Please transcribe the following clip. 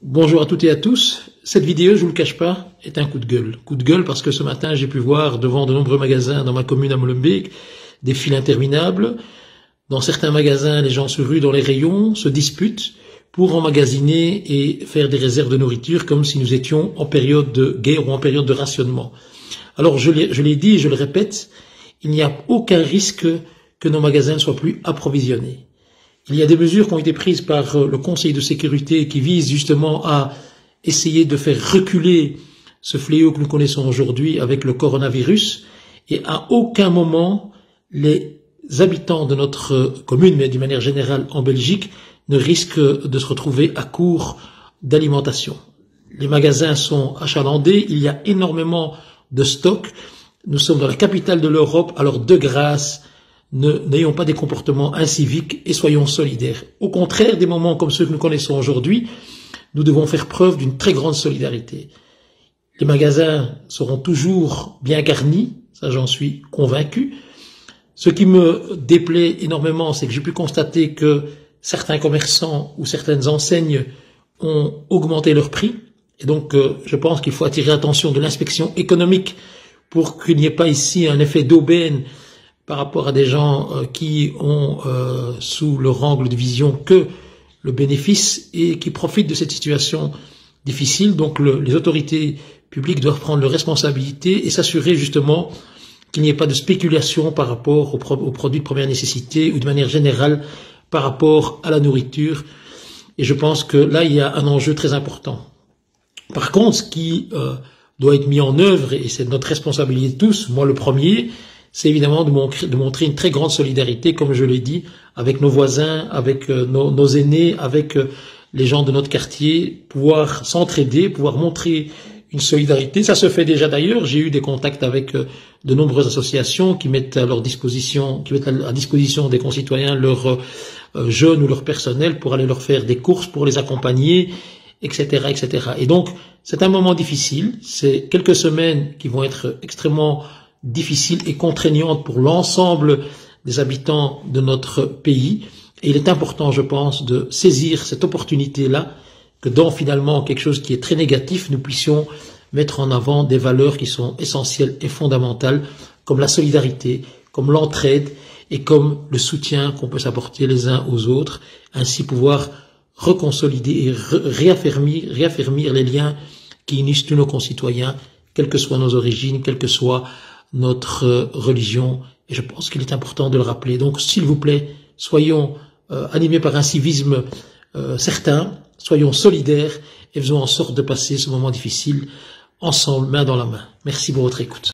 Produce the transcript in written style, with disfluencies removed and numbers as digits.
Bonjour à toutes et à tous. Cette vidéo, je vous le cache pas, est un coup de gueule. Coup de gueule parce que ce matin, j'ai pu voir devant de nombreux magasins dans ma commune à Molenbeek des files interminables. Dans certains magasins, les gens se ruent dans les rayons, se disputent pour emmagasiner et faire des réserves de nourriture comme si nous étions en période de guerre ou en période de rationnement. Alors, je l'ai dit et je le répète, il n'y a aucun risque que nos magasins ne soient plus approvisionnés. Il y a des mesures qui ont été prises par le Conseil de sécurité qui visent justement à essayer de faire reculer ce fléau que nous connaissons aujourd'hui avec le coronavirus, et à aucun moment les habitants de notre commune, mais d'une manière générale en Belgique, ne risquent de se retrouver à court d'alimentation. Les magasins sont achalandés, il y a énormément de stocks. Nous sommes dans la capitale de l'Europe, alors de grâce, n'ayons pas des comportements inciviques et soyons solidaires. Au contraire, des moments comme ceux que nous connaissons aujourd'hui, nous devons faire preuve d'une très grande solidarité. Les magasins seront toujours bien garnis, ça j'en suis convaincu. Ce qui me déplaît énormément, c'est que j'ai pu constater que certains commerçants ou certaines enseignes ont augmenté leurs prix. Et donc, je pense qu'il faut attirer l'attention de l'inspection économique pour qu'il n'y ait pas ici un effet d'aubaine par rapport à des gens qui ont sous leur angle de vision que le bénéfice et qui profitent de cette situation difficile. Donc les autorités publiques doivent prendre leurs responsabilités et s'assurer justement qu'il n'y ait pas de spéculation par rapport aux produits de première nécessité ou de manière générale par rapport à la nourriture. Et je pense que là, il y a un enjeu très important. Par contre, ce qui doit être mis en œuvre, et c'est notre responsabilité tous, moi le premier, c'est évidemment de montrer une très grande solidarité, comme je l'ai dit, avec nos voisins, avec nos aînés, avec les gens de notre quartier, pouvoir s'entraider, pouvoir montrer une solidarité. Ça se fait déjà d'ailleurs. J'ai eu des contacts avec de nombreuses associations qui mettent à leur disposition, qui mettent à disposition des concitoyens leurs jeunes ou leur personnel pour aller leur faire des courses, pour les accompagner, etc., etc. Et donc, c'est un moment difficile. C'est quelques semaines qui vont être extrêmement difficile et contraignante pour l'ensemble des habitants de notre pays. Et il est important, je pense, de saisir cette opportunité-là, que dans finalement quelque chose qui est très négatif, nous puissions mettre en avant des valeurs qui sont essentielles et fondamentales, comme la solidarité, comme l'entraide et comme le soutien qu'on peut s'apporter les uns aux autres, ainsi pouvoir reconsolider et réaffirmer les liens qui unissent tous nos concitoyens, quelles que soient nos origines, quelle que soit notre religion, et je pense qu'il est important de le rappeler. Donc, s'il vous plaît, soyons animés par un civisme certain, soyons solidaires et faisons en sorte de passer ce moment difficile ensemble, main dans la main. Merci pour votre écoute.